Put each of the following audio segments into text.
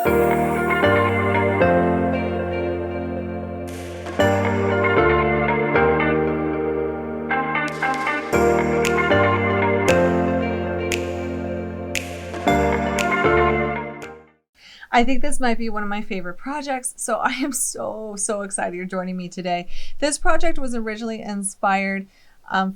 I think this might be one of my favorite projects, so I am so excited you're joining me today. This project was originally inspired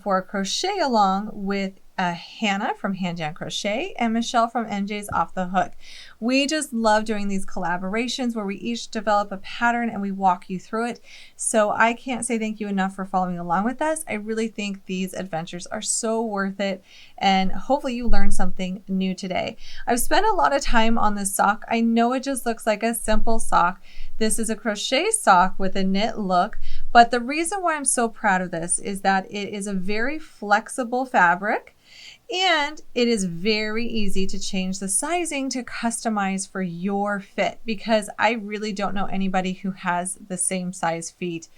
for a crochet along with Hannah from Hand Jam Crochet and Michelle from MJ's Off the Hook. We just love doing these collaborations where we each develop a pattern and we walk you through it. So I can't say thank you enough for following along with us. I really think these adventures are so worth it, and hopefully you learned something new today. I've spent a lot of time on this sock. I know it just looks like a simple sock. This is a crochet sock with a knit look, but the reason why I'm so proud of this is that it is a very flexible fabric, and it is very easy to change the sizing to customize for your fit, because I really don't know anybody who has the same size feet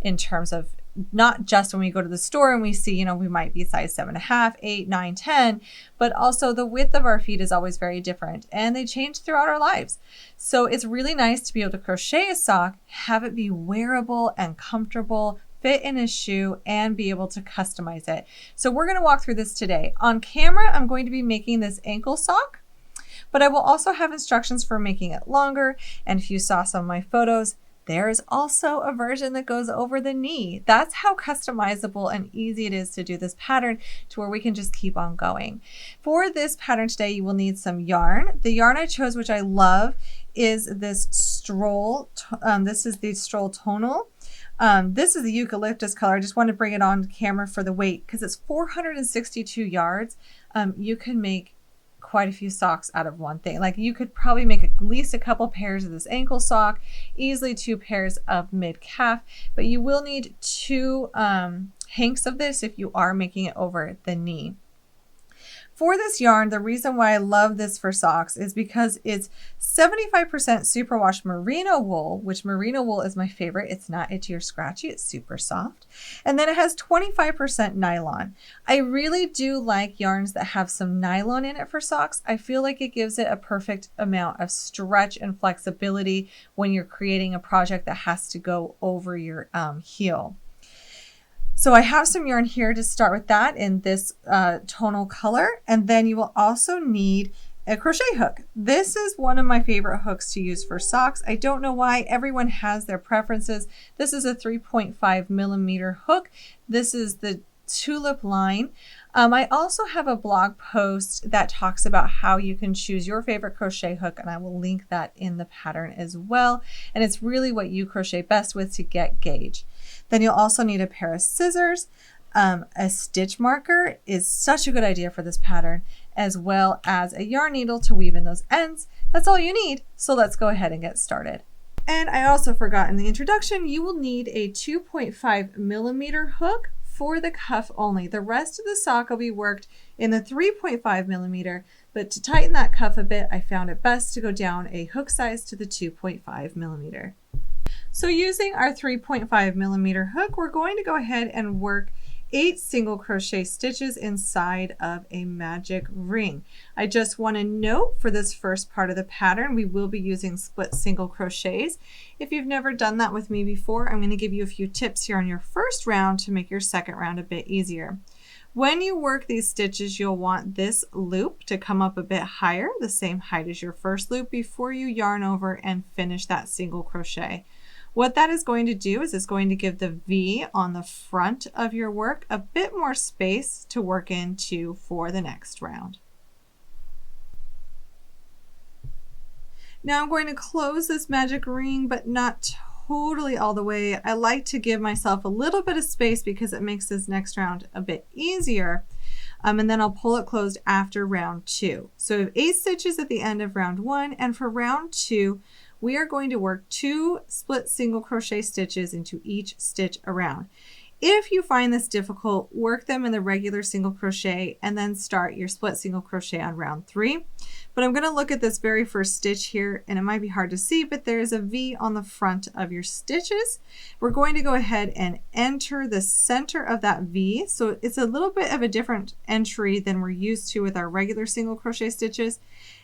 in terms of not just when we go to the store and we see, you know, we might be size 7.5, 8, 9, 10, but also the width of our feet is always very different and they change throughout our lives. So it's really nice to be able to crochet a sock, have it be wearable and comfortable, fit in a shoe, and be able to customize it. So we're going to walk through this today. On camera, I'm going to be making this ankle sock, but I will also have instructions for making it longer. And if you saw some of my photos, there is also a version that goes over the knee. That's how customizable and easy it is to do this pattern, to where we can just keep on going. For this pattern today, you will need some yarn. The yarn I chose, which I love, is this Stroll. This is the Stroll Tonal. This is the eucalyptus color. I just want to bring it on camera for the weight because it's 462 yards. You can make quite a few socks out of one thing. Like, you could probably make at least a couple pairs of this ankle sock, easily 2 pairs of mid calf, but you will need 2 hanks of this if you are making it over the knee. For this yarn, the reason why I love this for socks is because it's 75% superwash merino wool, which merino wool is my favorite. It's not itchy or scratchy. It's super soft. And then it has 25% nylon. I really do like yarns that have some nylon in it for socks. I feel like it gives it a perfect amount of stretch and flexibility when you're creating a project that has to go over your heel. So I have some yarn here to start with that in this tonal color. And then you will also need a crochet hook. This is one of my favorite hooks to use for socks. I don't know why. Everyone has their preferences. This is a 3.5 millimeter hook. This is the tulip line. I also have a blog post that talks about how you can choose your favorite crochet hook, and I will link that in the pattern as well. And it's really what you crochet best with to get gauge. Then you'll also need a pair of scissors. A stitch marker is such a good idea for this pattern, as well as a yarn needle to weave in those ends. That's all you need. So let's go ahead and get started. And I also forgot in the introduction, you will need a 2.5 millimeter hook for the cuff only. The rest of the sock will be worked in the 3.5 millimeter, but to tighten that cuff a bit, I found it best to go down a hook size to the 2.5 millimeter. So using our 3.5 millimeter hook, we're going to go ahead and work 8 single crochet stitches inside of a magic ring. I just want to note for this first part of the pattern, we will be using split single crochets. If you've never done that with me before, I'm going to give you a few tips here on your first round to make your second round a bit easier. When you work these stitches, you'll want this loop to come up a bit higher, the same height as your first loop, before you yarn over and finish that single crochet. What that is going to do is it's going to give the V on the front of your work a bit more space to work into for the next round. Now I'm going to close this magic ring, but not totally all the way. I like to give myself a little bit of space because it makes this next round a bit easier. And then I'll pull it closed after round 2. So we have 8 stitches at the end of round 1, and for round 2, we are going to work 2 split single crochet stitches into each stitch around. If you find this difficult, work them in the regular single crochet and then start your split single crochet on round 3. But I'm going to look at this very first stitch here, and it might be hard to see, but there's a V on the front of your stitches. We're going to go ahead and enter the center of that V. So it's a little bit of a different entry than we're used to with our regular single crochet stitches.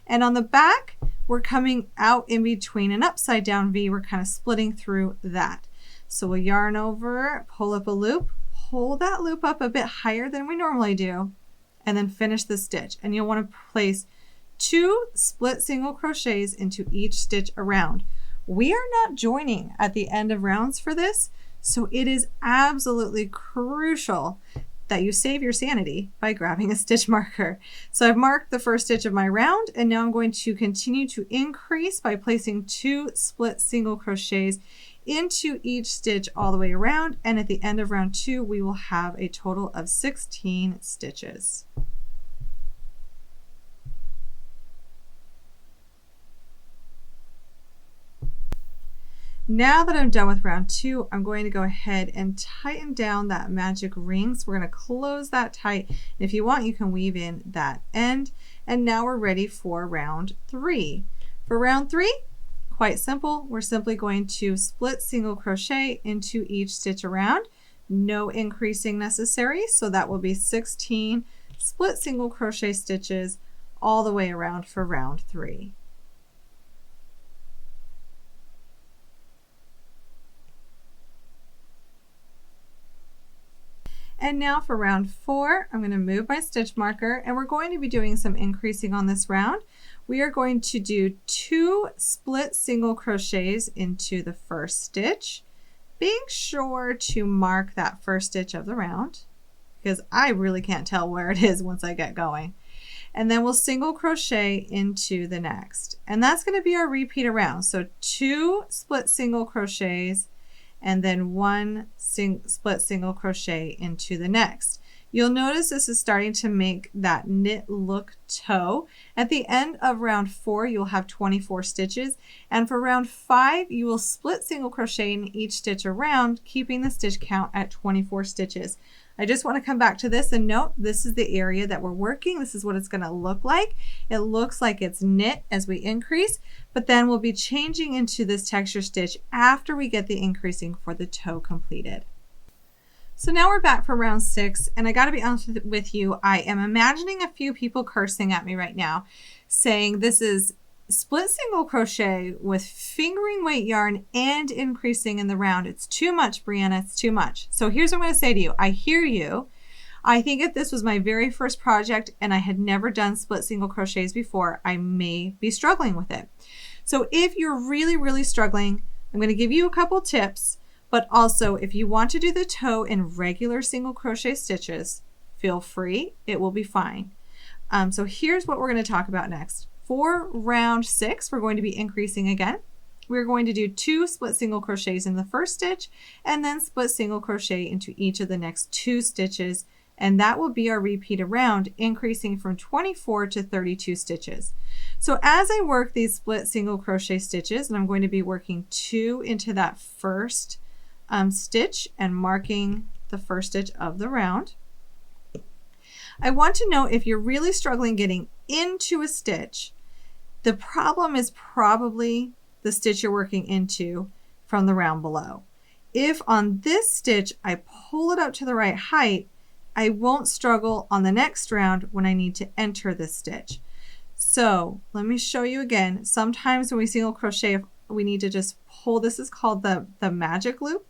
And on the back, we're coming out in between an upside down V. We're kind of splitting through that. So we'll yarn over, pull up a loop, pull that loop up a bit higher than we normally do, and then finish the stitch. And you'll want to place 2 split single crochets into each stitch around. We are not joining at the end of rounds for this, so it is absolutely crucial that you save your sanity by grabbing a stitch marker. So I've marked the first stitch of my round, and now I'm going to continue to increase by placing 2 split single crochets into each stitch all the way around, and at the end of round 2 we will have a total of 16 stitches. Now that I'm done with round 2, I'm going to go ahead and tighten down that magic ring. So we're going to close that tight. And if you want, you can weave in that end. And now we're ready for round 3. For round 3, quite simple. We're simply going to split single crochet into each stitch around. No increasing necessary. So that will be 16 split single crochet stitches all the way around for round 3. And now for round 4, I'm going to move my stitch marker, and we're going to be doing some increasing on this round. We are going to do 2 split single crochets into the first stitch, being sure to mark that first stitch of the round, because I really can't tell where it is once I get going. And then we'll single crochet into the next. And that's going to be our repeat around. So 2 split single crochets, and then 1 split single crochet into the next. You'll notice this is starting to make that knit look toe. At the end of round 4, you'll have 24 stitches, and for round 5, you will split single crochet in each stitch around, keeping the stitch count at 24 stitches. I just want to come back to this and note this is the area that we're working. This is what it's going to look like. It looks like it's knit as we increase, but then we'll be changing into this texture stitch after we get the increasing for the toe completed. So now we're back for round 6, and I got to be honest with you, I am imagining a few people cursing at me right now, saying this is split single crochet with fingering weight yarn and increasing in the round. It's too much, Brianna, it's too much. So here's what I'm going to say to you. I hear you. I think if this was my very first project and I had never done split single crochets before, I may be struggling with it. So if you're really, really struggling, I'm going to give you a couple tips, but also if you want to do the toe in regular single crochet stitches, feel free, it will be fine. So here's what we're going to talk about next. For round 6, we're going to be increasing again. We're going to do 2 split single crochets in the first stitch, and then split single crochet into each of the next 2 stitches, and that will be our repeat around, increasing from 24 to 32 stitches. So as I work these split single crochet stitches, and I'm going to be working 2 into that first stitch and marking the first stitch of the round, I want to know if you're really struggling getting into a stitch, the problem is probably the stitch you're working into from the round below. If on this stitch I pull it up to the right height, I won't struggle on the next round when I need to enter this stitch. So let me show you again. Sometimes when we single crochet, we need to just pull, this is called the magic loop.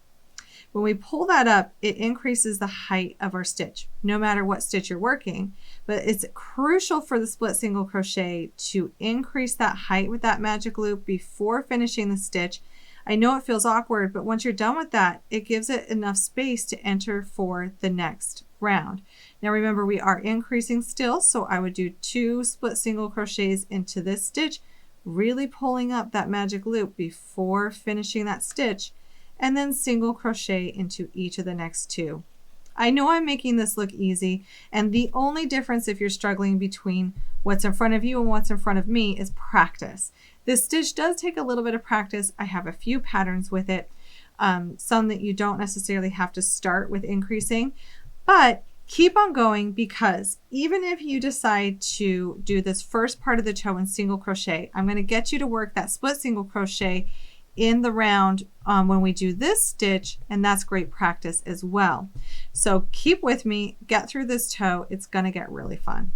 When we pull that up, it increases the height of our stitch, no matter what stitch you're working. But it's crucial for the split single crochet to increase that height with that magic loop before finishing the stitch. I know it feels awkward, but once you're done with that, it gives it enough space to enter for the next round. Now remember, we are increasing still, so I would do 2 split single crochets into this stitch, really pulling up that magic loop before finishing that stitch, and then single crochet into each of the next 2. I know I'm making this look easy, and the only difference if you're struggling between what's in front of you and what's in front of me is practice. This stitch does take a little bit of practice. I have a few patterns with it, some that you don't necessarily have to start with increasing, but keep on going, because even if you decide to do this first part of the toe in single crochet, I'm going to get you to work that split single crochet in the round when we do this stitch, and that's great practice as well. So keep with me, get through this toe, it's going to get really fun.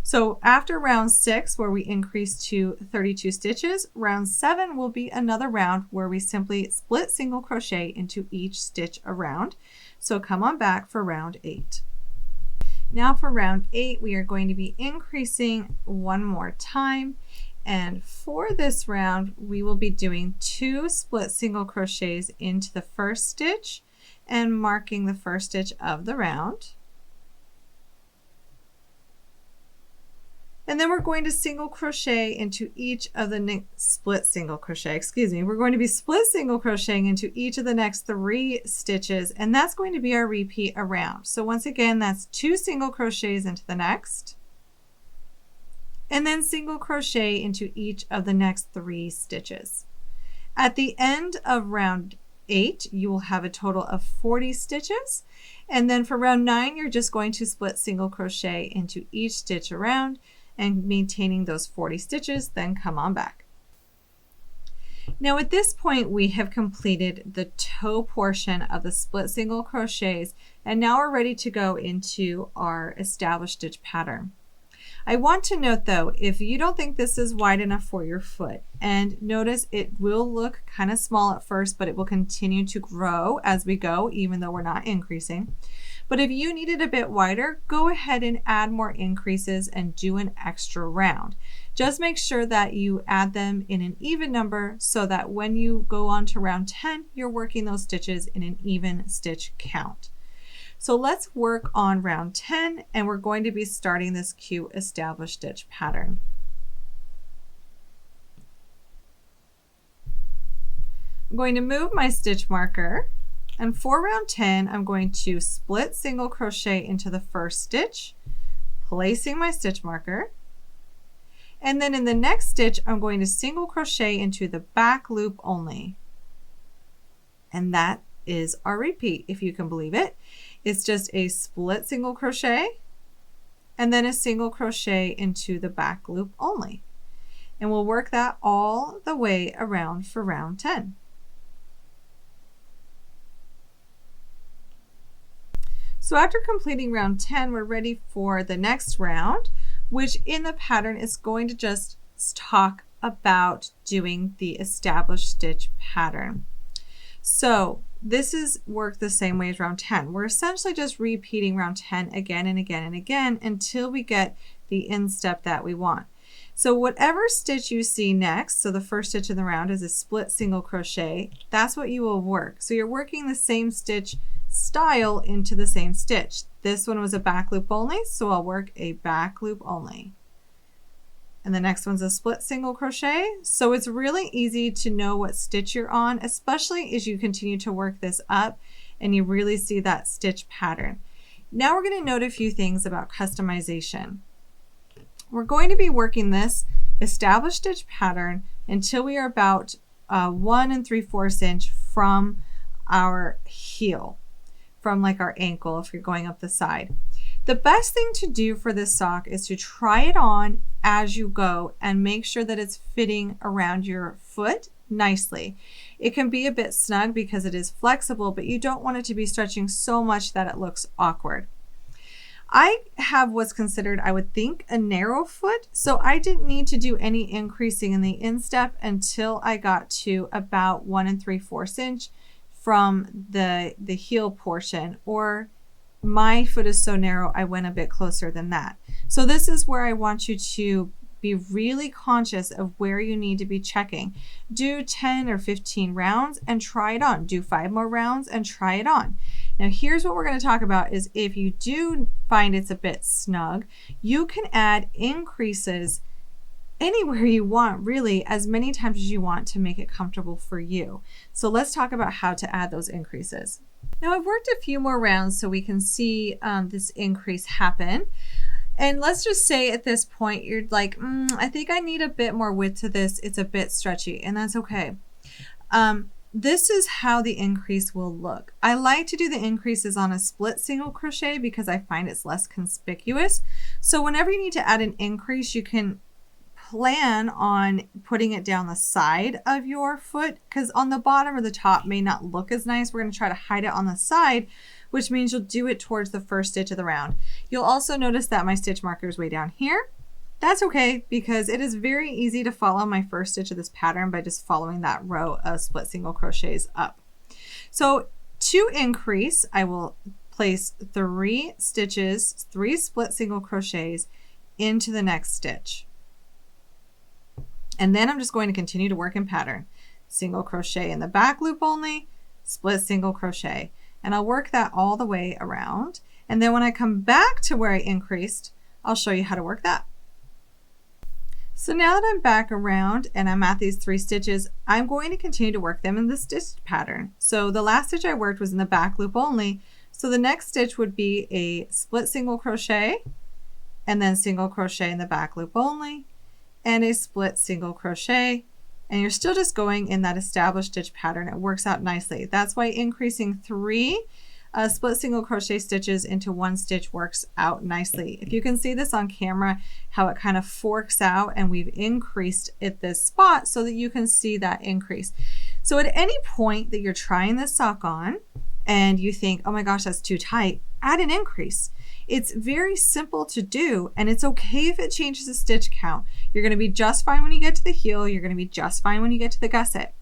So after round 6, where we increase to 32 stitches, round 7 will be another round where we simply split single crochet into each stitch around. So come on back for round 8. Now for round 8, we are going to be increasing one more time. And for this round, we will be doing 2 split single crochets into the first stitch and marking the first stitch of the round. And then we're going to single crochet into each of the we're going to be split single crocheting into each of the next 3 stitches, and that's going to be our repeat around. So once again, that's 2 single crochets into the next, and then single crochet into each of the next 3 stitches. At the end of round 8, you will have a total of 40 stitches, and then for round 9, you're just going to split single crochet into each stitch around and maintaining those 40 stitches, then come on back. Now at this point, we have completed the toe portion of the split single crochets, and now we're ready to go into our established stitch pattern. I want to note though, if you don't think this is wide enough for your foot, and notice it will look kind of small at first, but it will continue to grow as we go, even though we're not increasing. But if you need it a bit wider, go ahead and add more increases and do an extra round. Just make sure that you add them in an even number so that when you go on to round 10, you're working those stitches in an even stitch count. So let's work on round 10, and we're going to be starting this cute established stitch pattern. I'm going to move my stitch marker, and for round 10, I'm going to split single crochet into the first stitch, placing my stitch marker. And then in the next stitch, I'm going to single crochet into the back loop only. And that is our repeat, if you can believe it. It's just a split single crochet and then a single crochet into the back loop only. And we'll work that all the way around for round 10. So after completing round 10, we're ready for the next round, which in the pattern is going to just talk about doing the established stitch pattern. So this is worked the same way as round 10. We're essentially just repeating round 10 again and again and again until we get the instep that we want. So whatever stitch you see next, so the first stitch in the round is a split single crochet, that's what you will work. So you're working the same stitch style into the same stitch. This one was a back loop only, so I'll work a back loop only. And the next one's a split single crochet. So it's really easy to know what stitch you're on, especially as you continue to work this up and you really see that stitch pattern. Now we're going to note a few things about customization. We're going to be working this established stitch pattern until we are about 1 3/4 inch from our heel, from like our ankle if you're going up the side. The best thing to do for this sock is to try it on as you go and make sure that it's fitting around your foot nicely. It can be a bit snug because it is flexible, but you don't want it to be stretching so much that it looks awkward. I have what's considered, I would think, a narrow foot, so I didn't need to do any increasing in the instep until I got to about 1 3/4 inch from the heel portion, or my foot is so narrow I went a bit closer than that. So this is where I want you to be really conscious of where you need to be checking. Do 10 or 15 rounds and try it on. Do 5 more rounds and try it on. Now here's what we're going to talk about is if you do find it's a bit snug, you can add increases anywhere you want, really, as many times as you want to make it comfortable for you. So let's talk about how to add those increases. Now I've worked a few more rounds so we can see this increase happen. And let's just say at this point you're like, I think I need a bit more width to this. It's a bit stretchy, and that's okay. This is how the increase will look. I like to do the increases on a split single crochet because I find it's less conspicuous. So whenever you need to add an increase, you can plan on putting it down the side of your foot, because on the bottom or the top may not look as nice. We're going to try to hide it on the side, which means you'll do it towards the first stitch of the round. You'll also notice that my stitch marker is way down here. That's okay, because it is very easy to follow my first stitch of this pattern by just following that row of split single crochets up. So to increase, I will place 3 stitches, 3 split single crochets into the next stitch. And then I'm just going to continue to work in pattern. Single crochet in the back loop only, split single crochet. And I'll work that all the way around. And then when I come back to where I increased, I'll show you how to work that. So now that I'm back around and I'm at these 3 stitches, I'm going to continue to work them in the stitch pattern. So the last stitch I worked was in the back loop only. So the next stitch would be a split single crochet and then single crochet in the back loop only and a split single crochet. And you're still just going in that established stitch pattern. It works out nicely. That's why increasing 3 split single crochet stitches into 1 stitch works out nicely. If you can see this on camera, how it kind of forks out, and we've increased at this spot so that you can see that increase. So at any point that you're trying this sock on and you think, oh my gosh, that's too tight, add an increase. It's very simple to do, and it's okay if it changes the stitch count. You're going to be just fine when you get to the heel. You're going to be just fine when you get to the gusset.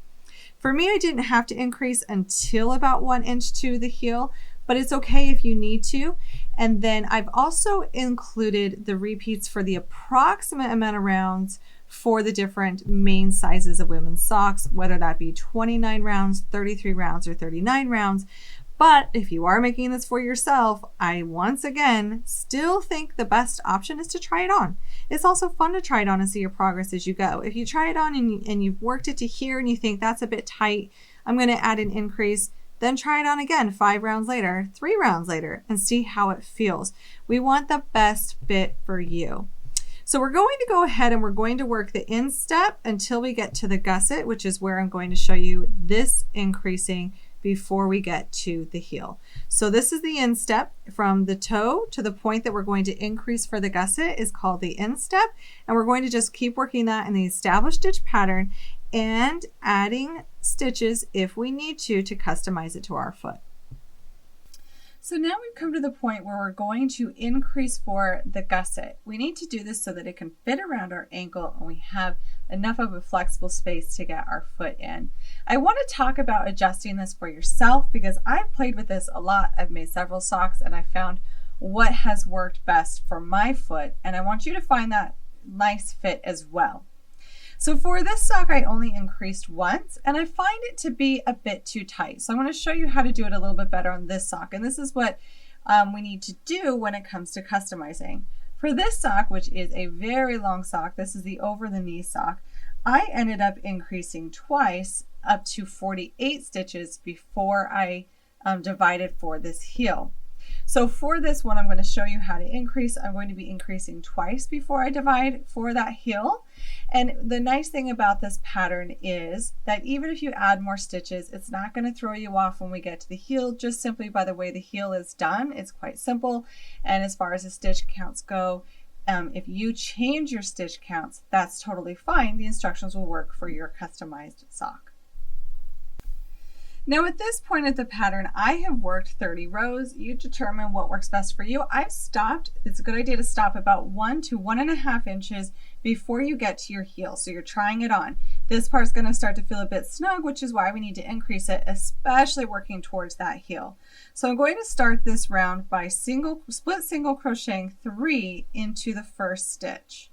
For me, I didn't have to increase until about 1 inch to the heel, but it's okay if you need to. And then I've also included the repeats for the approximate amount of rounds for the different main sizes of women's socks, whether that be 29 rounds, 33 rounds, or 39 rounds. But if you are making this for yourself, I once again still think the best option is to try it on. It's also fun to try it on and see your progress as you go. If you try it on and you've worked it to here and you think that's a bit tight, I'm going to add an increase, then try it on again 5 rounds later, 3 rounds later, and see how it feels. We want the best fit for you. So we're going to go ahead and we're going to work the instep until we get to the gusset, which is where I'm going to show you this increasing before we get to the heel. So this is the instep. From the toe to the point that we're going to increase for the gusset is called the instep, and we're going to just keep working that in the established stitch pattern and adding stitches if we need to customize it to our foot. So now we've come to the point where we're going to increase for the gusset. We need to do this so that it can fit around our ankle and we have enough of a flexible space to get our foot in. I want to talk about adjusting this for yourself because I've played with this a lot. I've made several socks and I found what has worked best for my foot, and I want you to find that nice fit as well. So for this sock, I only increased once, and I find it to be a bit too tight. So I'm going to show you how to do it a little bit better on this sock. And this is what we need to do when it comes to customizing. For this sock, which is a very long sock, this is the over the knee sock, I ended up increasing twice up to 48 stitches before I divided for this heel. So for this one, I'm going to show you how to increase. I'm going to be increasing twice before I divide for that heel. And the nice thing about this pattern is that even if you add more stitches, it's not going to throw you off when we get to the heel, just simply by the way the heel is done. It's quite simple. And as far as the stitch counts go, if you change your stitch counts, that's totally fine. The instructions will work for your customized sock. Now at this point of the pattern, I have worked 30 rows. You determine what works best for you. I've stopped. It's a good idea to stop about 1 to 1.5 inches before you get to your heel. So you're trying it on. This part's going to start to feel a bit snug, which is why we need to increase it, especially working towards that heel. So I'm going to start this round by split single crocheting 3 into the first stitch.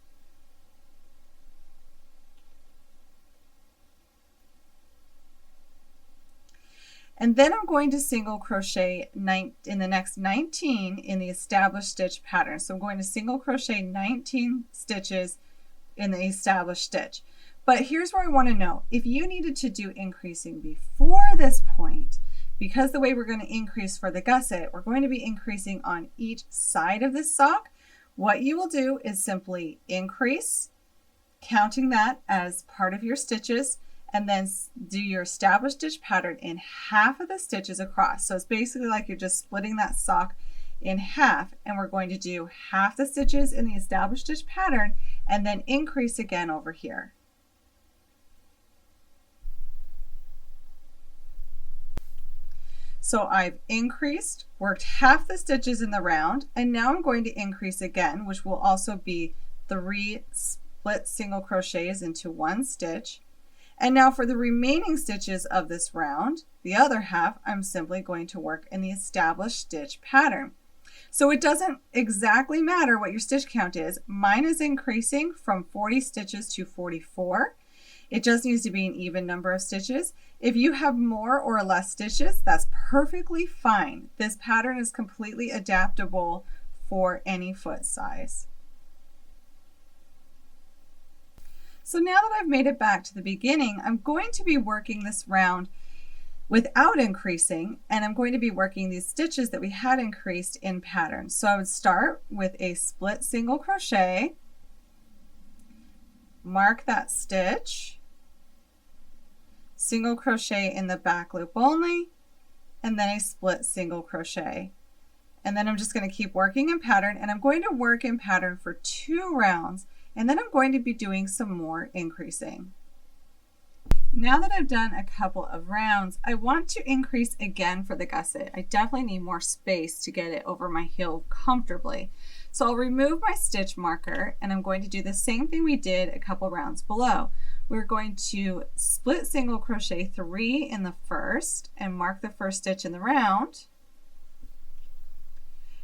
And then I'm going to single crochet in the next 19 in the established stitch pattern. So I'm going to single crochet 19 stitches in the established stitch. But here's where I want to know, if you needed to do increasing before this point, because the way we're going to increase for the gusset, we're going to be increasing on each side of this sock. What you will do is simply increase, counting that as part of your stitches, and then do your established stitch pattern in half of the stitches across. So it's basically like you're just splitting that sock in half, and we're going to do half the stitches in the established stitch pattern and then increase again over here. So I've increased, worked half the stitches in the round, and now I'm going to increase again, which will also be 3 split single crochets into 1 stitch. And now for the remaining stitches of this round, the other half, I'm simply going to work in the established stitch pattern. So it doesn't exactly matter what your stitch count is. Mine is increasing from 40 stitches to 44. It just needs to be an even number of stitches. If you have more or less stitches, that's perfectly fine. This pattern is completely adaptable for any foot size. So now that I've made it back to the beginning, I'm going to be working this round without increasing, and I'm going to be working these stitches that we had increased in pattern. So I would start with a split single crochet, mark that stitch, single crochet in the back loop only, and then a split single crochet. And then I'm just going to keep working in pattern, and I'm going to work in pattern for 2 rounds, and then I'm going to be doing some more increasing. Now that I've done a couple of rounds, I want to increase again for the gusset. I definitely need more space to get it over my heel comfortably. So I'll remove my stitch marker, and I'm going to do the same thing we did a couple rounds below. We're going to split single crochet 3 in the first and mark the first stitch in the round.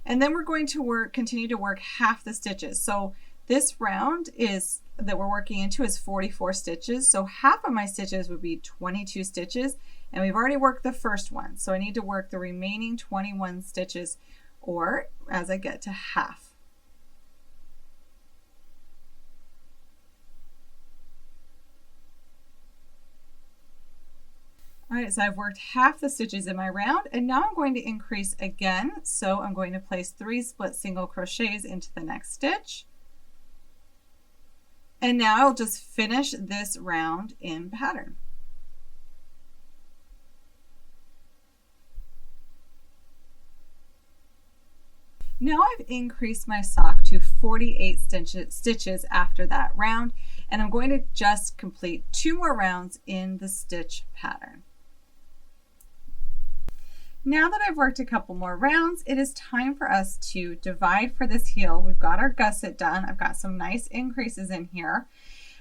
And then we're going to continue to work half the stitches. So this round that we're working into is 44 stitches. So half of my stitches would be 22 stitches, and we've already worked the first one. So I need to work the remaining 21 stitches, or as I get to half. All right, so I've worked half the stitches in my round, and now I'm going to increase again. So I'm going to place 3 split single crochets into the next stitch. And now I'll just finish this round in pattern. Now I've increased my sock to 48 stitches after that round, and I'm going to just complete 2 more rounds in the stitch pattern. Now that I've worked a couple more rounds, it is time for us to divide for this heel. We've got our gusset done. I've got some nice increases in here.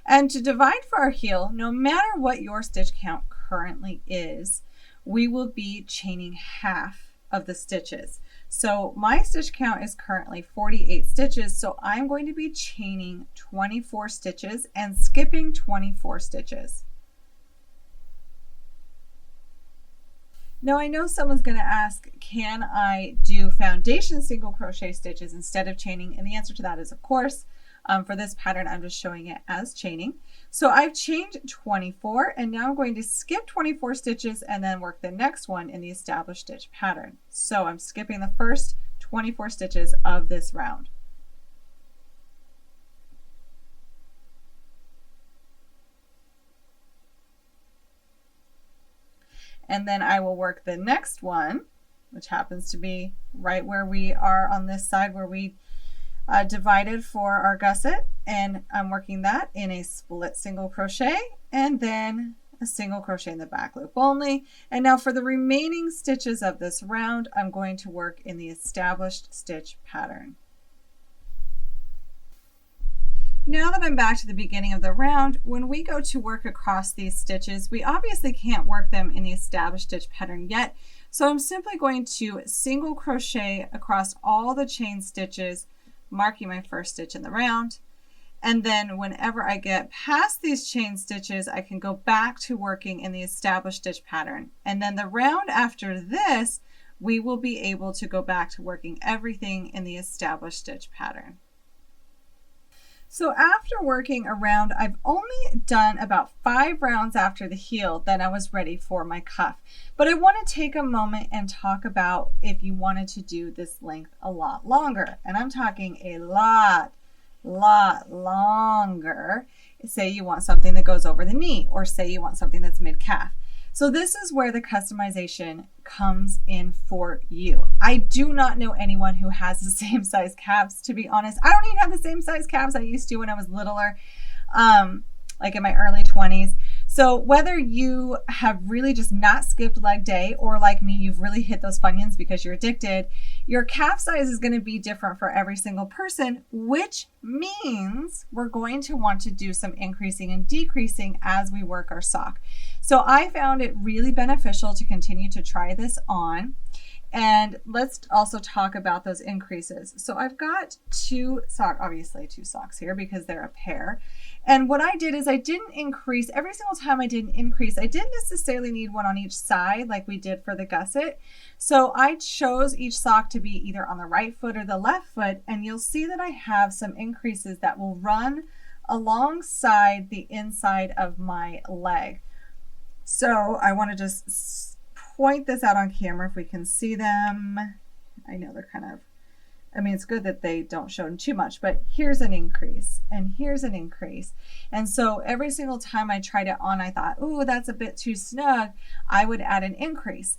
And to divide for our heel, no matter what your stitch count currently is, we will be chaining half of the stitches. So my stitch count is currently 48 stitches, so I'm going to be chaining 24 stitches and skipping 24 stitches. Now I know someone's going to ask, can I do foundation single crochet stitches instead of chaining? And the answer to that is of course. For this pattern, I'm just showing it as chaining. So I've chained 24, and now I'm going to skip 24 stitches and then work the next one in the established stitch pattern. So I'm skipping the first 24 stitches of this round. And then I will work the next one, which happens to be right where we are on this side where we divided for our gusset, and I'm working that in a split single crochet and then a single crochet in the back loop only. And now for the remaining stitches of this round, I'm going to work in the established stitch pattern. Now that I'm back to the beginning of the round, when we go to work across these stitches, we obviously can't work them in the established stitch pattern yet. So I'm simply going to single crochet across all the chain stitches, marking my first stitch in the round. And then whenever I get past these chain stitches, I can go back to working in the established stitch pattern. And then the round after this, we will be able to go back to working everything in the established stitch pattern. So after working around, I've only done about 5 rounds after the heel, then I was ready for my cuff. But I want to take a moment and talk about if you wanted to do this length a lot longer. And I'm talking a lot longer. Say you want something that goes over the knee, or say you want something that's mid-calf. So this is where the customization comes in for you. I do not know anyone who has the same size calves, to be honest. I don't even have the same size calves I used to when I was littler, like in my early 20s. So whether you have really just not skipped leg day, or like me, you've really hit those Funyuns because you're addicted, your calf size is going to be different for every single person, which means we're going to want to do some increasing and decreasing as we work our sock. So I found it really beneficial to continue to try this on. And let's also talk about those increases. So I've got obviously two socks here because they're a pair. And what I did is I didn't increase, every single time I did an increase, I didn't necessarily need one on each side like we did for the gusset. So I chose each sock to be either on the right foot or the left foot. And you'll see that I have some increases that will run alongside the inside of my leg. So I want to just point this out on camera if we can see them. I know they're kind of, it's good that they don't show them too much, but here's an increase and here's an increase. And so every single time I tried it on, I thought, oh, that's a bit too snug. I would add an increase.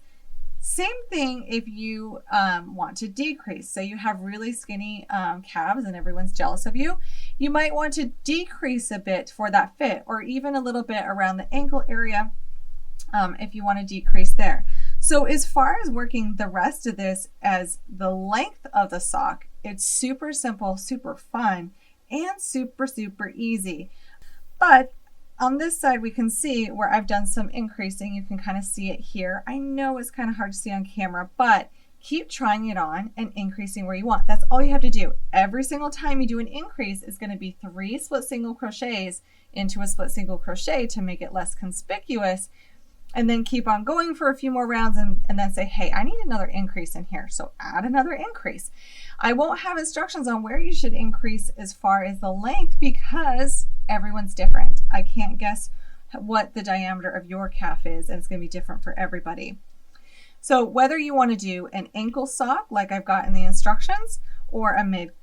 Same thing if you want to decrease. So you have really skinny calves and everyone's jealous of you. You might want to decrease a bit for that fit, or even a little bit around the ankle area if you want to decrease there. So as far as working the rest of this as the length of the sock, it's super simple, super fun, and super, super easy. But on this side, we can see where I've done some increasing. You can kind of see it here. I know it's kind of hard to see on camera, but keep trying it on and increasing where you want. That's all you have to do. Every single time you do an increase is going to be 3 split single crochets into a split single crochet to make it less conspicuous. And then keep on going for a few more rounds and then say, hey, I need another increase in here. So add another increase. I won't have instructions on where you should increase as far as the length because everyone's different. I can't guess what the diameter of your calf is, and it's going to be different for everybody. So whether you want to do an ankle sock like I've got in the instructions, or a mid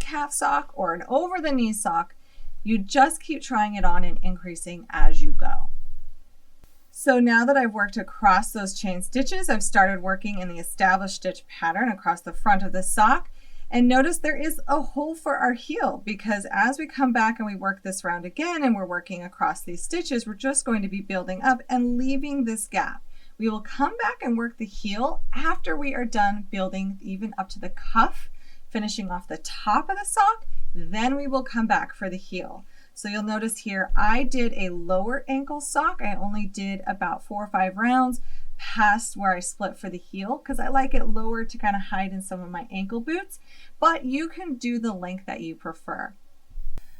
calf sock, or an over the knee sock, you just keep trying it on and increasing as you go. So now that I've worked across those chain stitches, I've started working in the established stitch pattern across the front of the sock. And notice there is a hole for our heel, because as we come back and we work this round again and we're working across these stitches, we're just going to be building up and leaving this gap. We will come back and work the heel after we are done building even up to the cuff, finishing off the top of the sock. Then we will come back for the heel. So you'll notice here, I did a lower ankle sock. I only did about 4 or 5 rounds past where I split for the heel because I like it lower to kind of hide in some of my ankle boots, but you can do the length that you prefer.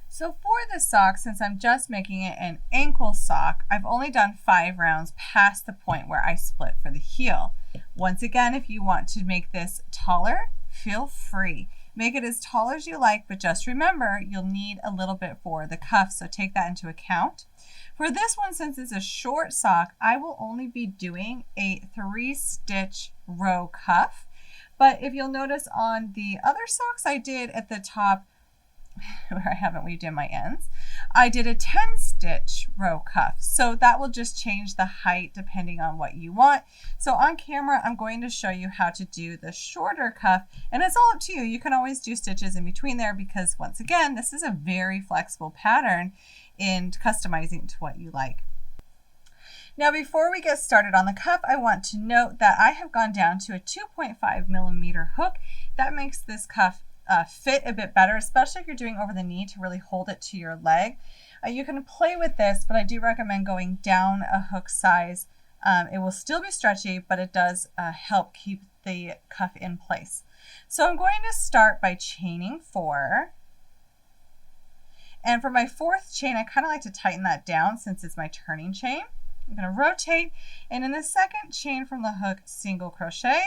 So for the sock, since I'm just making it an ankle sock, I've only done 5 rounds past the point where I split for the heel. Once again, if you want to make this taller, feel free. Make it as tall as you like, but just remember you'll need a little bit for the cuff, so take that into account. For this one, since it's a short sock, I will only be doing a 3-stitch row cuff. But if you'll notice on the other socks I did at the top, where I haven't weaved in my ends, I did a 10-stitch row cuff. So that will just change the height depending on what you want. So on camera, I'm going to show you how to do the shorter cuff, and it's all up to you. You can always do stitches in between there because once again, this is a very flexible pattern in customizing to what you like. Now, before we get started on the cuff, I want to note that I have gone down to a 2.5mm hook. That makes this cuff fit a bit better, especially if you're doing over the knee to really hold it to your leg. You can play with this, but I do recommend going down a hook size. It will still be stretchy, but it does help keep the cuff in place. So I'm going to start by chaining 4. And for my 4th chain, I kind of like to tighten that down since it's my turning chain. I'm going to rotate, and in the 2nd chain from the hook, single crochet,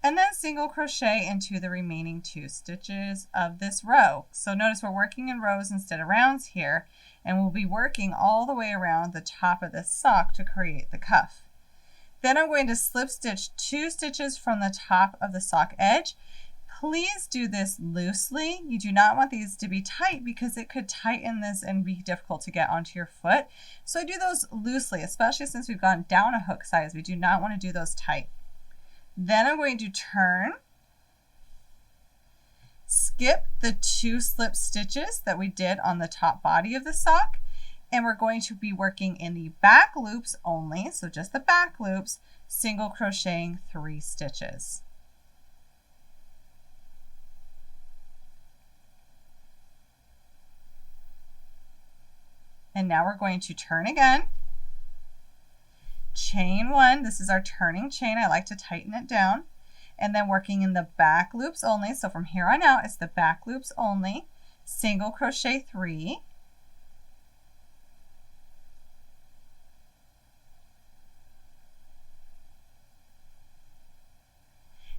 and then single crochet into the remaining 2 stitches of this row. So notice we're working in rows instead of rounds here, and we'll be working all the way around the top of this sock to create the cuff. Then I'm going to slip stitch 2 stitches from the top of the sock edge. Please do this loosely. You do not want these to be tight because it could tighten this and be difficult to get onto your foot. So do those loosely, especially since we've gone down a hook size. We do not want to do those tight. Then I'm going to turn, skip the 2 slip stitches that we did on the top body of the sock, And we're going to be working in the back loops only, so just the back loops, single crocheting 3 stitches. And now we're going to turn again, chain 1, this is our turning chain, I like to tighten it down, and then working in the back loops only, so from here on out it's the back loops only, single crochet 3,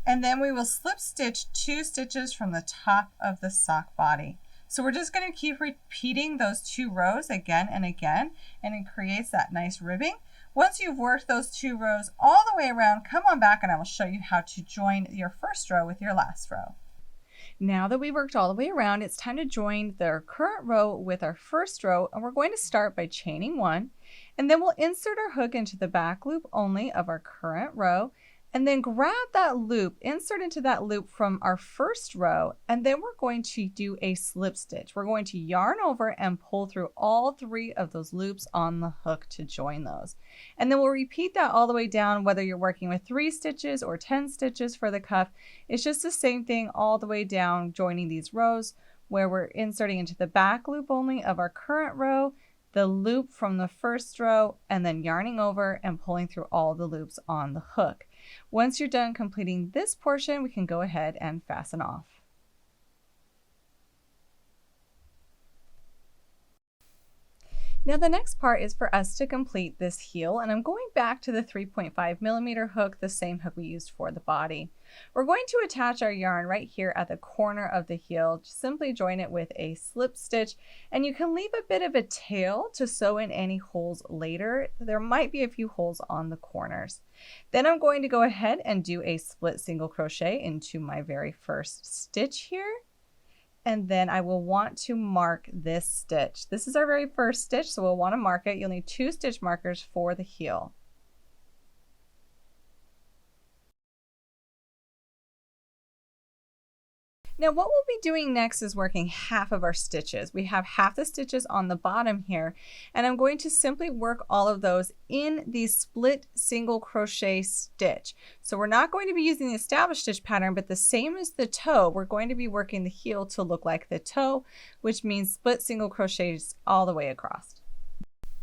and then we will slip stitch 2 stitches from the top of the sock body. So we're just going to keep repeating those 2 rows again and again, and it creates that nice ribbing. Once you've worked those 2 rows all the way around, come on back and I will show you how to join your first row with your last row. Now that we worked all the way around, it's time to join the current row with our first row, and we're going to start by chaining 1, and then we'll insert our hook into the back loop only of our current row, and then grab that loop, insert into that loop from our first row, and then we're going to do a slip stitch. We're going to yarn over and pull through all 3 of those loops on the hook to join those. And then we'll repeat that all the way down, whether you're working with 3 stitches or 10 stitches for the cuff. It's just the same thing all the way down, joining these rows where we're inserting into the back loop only of our current row, the loop from the first row, and then yarning over and pulling through all the loops on the hook. Once you're done completing this portion, we can go ahead and fasten off. Now the next part is for us to complete this heel, and I'm going back to the 3.5mm hook, the same hook we used for the body. We're going to attach our yarn right here at the corner of the heel. Just simply join it with a slip stitch, and you can leave a bit of a tail to sew in any holes later. There might be a few holes on the corners. Then I'm going to go ahead and do a split single crochet into my very first stitch here. And then I will want to mark this stitch. This is our very first stitch, so we'll want to mark it. You'll need 2 stitch markers for the heel. Now what we'll be doing next is working half of our stitches. We have half the stitches on the bottom here, and I'm going to simply work all of those in the split single crochet stitch. So we're not going to be using the established stitch pattern, but the same as the toe, we're going to be working the heel to look like the toe, which means split single crochets all the way across.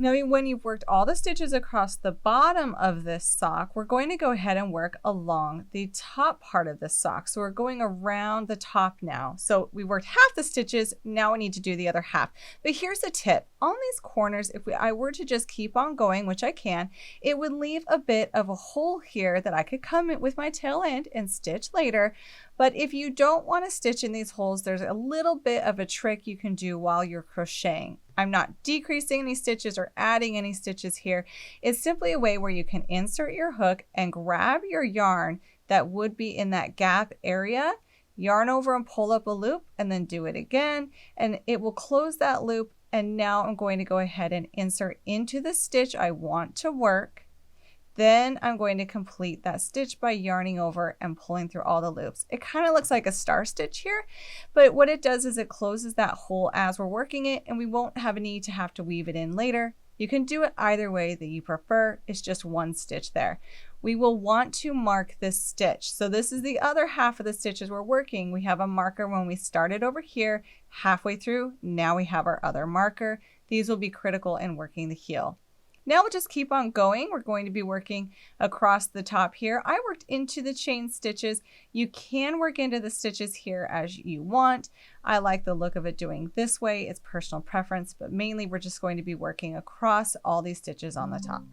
Now when you've worked all the stitches across the bottom of this sock, we're going to go ahead and work along the top part of the sock. So we're going around the top now. So we worked half the stitches, now we need to do the other half. But here's a tip. On these corners, if I were to just keep on going, which I can, it would leave a bit of a hole here that I could come in with my tail end and stitch later. But if you don't want to stitch in these holes, there's a little bit of a trick you can do while you're crocheting. I'm not decreasing any stitches or adding any stitches here. It's simply a way where you can insert your hook and grab your yarn that would be in that gap area, yarn over and pull up a loop, and then do it again, and it will close that loop. And now I'm going to go ahead and insert into the stitch I want to work. Then I'm going to complete that stitch by yarning over and pulling through all the loops. It kind of looks like a star stitch here, but what it does is it closes that hole as we're working it, and we won't have a need to have to weave it in later. You can do it either way that you prefer. It's just one stitch there. We will want to mark this stitch. So this is the other half of the stitches we're working. We have a marker when we started over here, halfway through. Now we have our other marker. These will be critical in working the heel. Now we'll just keep on going. We're going to be working across the top here. I worked into the chain stitches. You can work into the stitches here as you want. I like the look of it doing this way. It's personal preference, but mainly we're just going to be working across all these stitches on the top.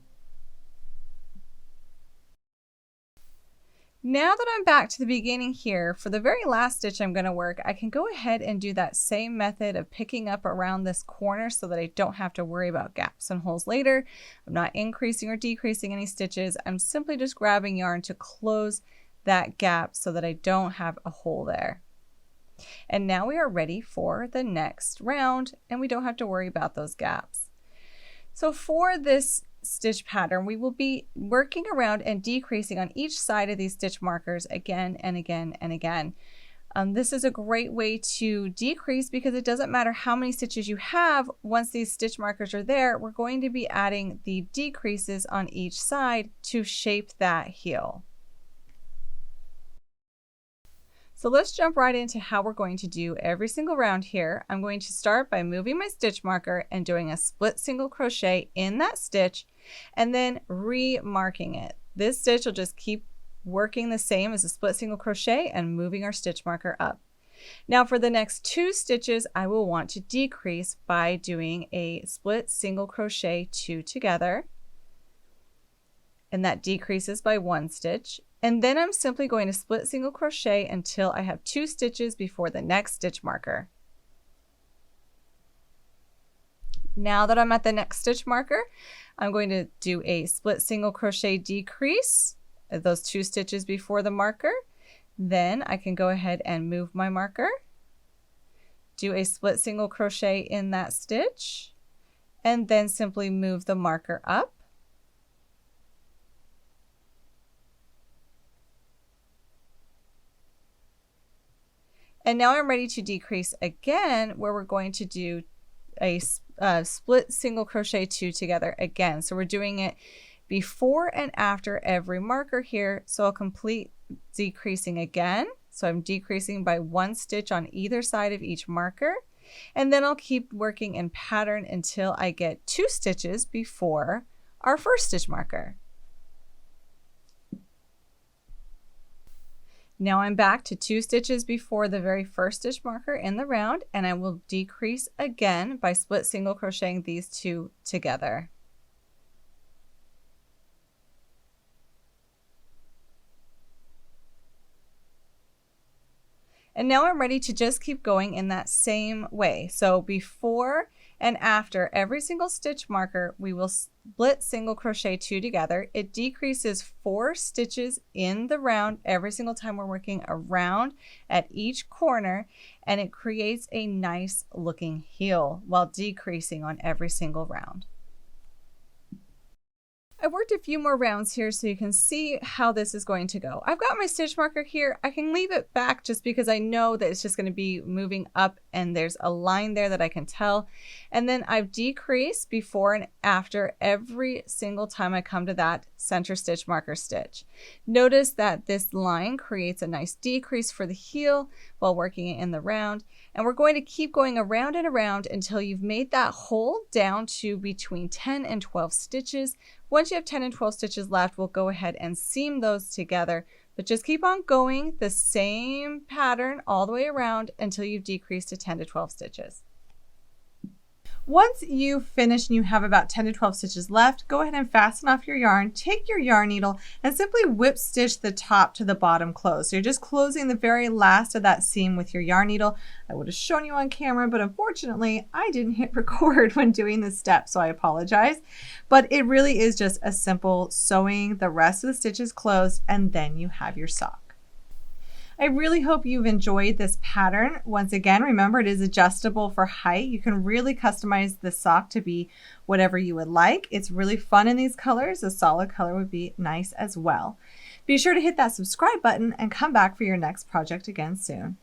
Now that I'm back to the beginning here, for the very last stitch I'm going to work, I can go ahead and do that same method of picking up around this corner so that I don't have to worry about gaps and holes later. I'm not increasing or decreasing any stitches. I'm simply just grabbing yarn to close that gap so that I don't have a hole there. And now we are ready for the next round, and we don't have to worry about those gaps. So for this stitch pattern, we will be working around and decreasing on each side of these stitch markers again and again and again. This is a great way to decrease because it doesn't matter how many stitches you have. Once these stitch markers are there, we're going to be adding the decreases on each side to shape that heel. So let's jump right into how we're going to do every single round here. I'm going to start by moving my stitch marker and doing a split single crochet in that stitch and then remarking it. This stitch will just keep working the same as a split single crochet and moving our stitch marker up. Now for the next 2 stitches, I will want to decrease by doing a split single crochet 2 together, and that decreases by 1 stitch. And then I'm simply going to split single crochet until I have 2 stitches before the next stitch marker. Now that I'm at the next stitch marker, I'm going to do a split single crochet decrease, those 2 stitches before the marker. Then I can go ahead and move my marker, do a split single crochet in that stitch, and then simply move the marker up. And now I'm ready to decrease again, where we're going to do a split single crochet 2 together again. So we're doing it before and after every marker here. So I'll complete decreasing again. So I'm decreasing by 1 stitch on either side of each marker. And then I'll keep working in pattern until I get 2 stitches before our first stitch marker. Now I'm back to 2 stitches before the very first stitch marker in the round, and I will decrease again by split single crocheting these 2 together. And now I'm ready to just keep going in that same way. So before and after every single stitch marker, we will split single crochet 2 together. It decreases 4 stitches in the round every single time we're working around at each corner, and it creates a nice looking heel while decreasing on every single round. I worked a few more rounds here so you can see how this is going to go. I've got my stitch marker here. I can leave it back just because I know that it's just going to be moving up and there's a line there that I can tell. And then I've decreased before and after every single time I come to that center stitch marker stitch. Notice that this line creates a nice decrease for the heel while working it in the round. And we're going to keep going around and around until you've made that hole down to between 10 and 12 stitches. Once you have 10 and 12 stitches left, we'll go ahead and seam those together, but just keep on going the same pattern all the way around until you've decreased to 10 to 12 stitches. Once you've finished and you have about 10 to 12 stitches left, go ahead and fasten off your yarn, take your yarn needle, and simply whip stitch the top to the bottom close. So you're just closing the very last of that seam with your yarn needle. I would have shown you on camera, but unfortunately I didn't hit record when doing this step, so I apologize. But it really is just a simple sewing the rest of the stitches closed, and then you have your sock. I really hope you've enjoyed this pattern. Once again, remember it is adjustable for height. You can really customize the sock to be whatever you would like. It's really fun in these colors. A solid color would be nice as well. Be sure to hit that subscribe button and come back for your next project again soon.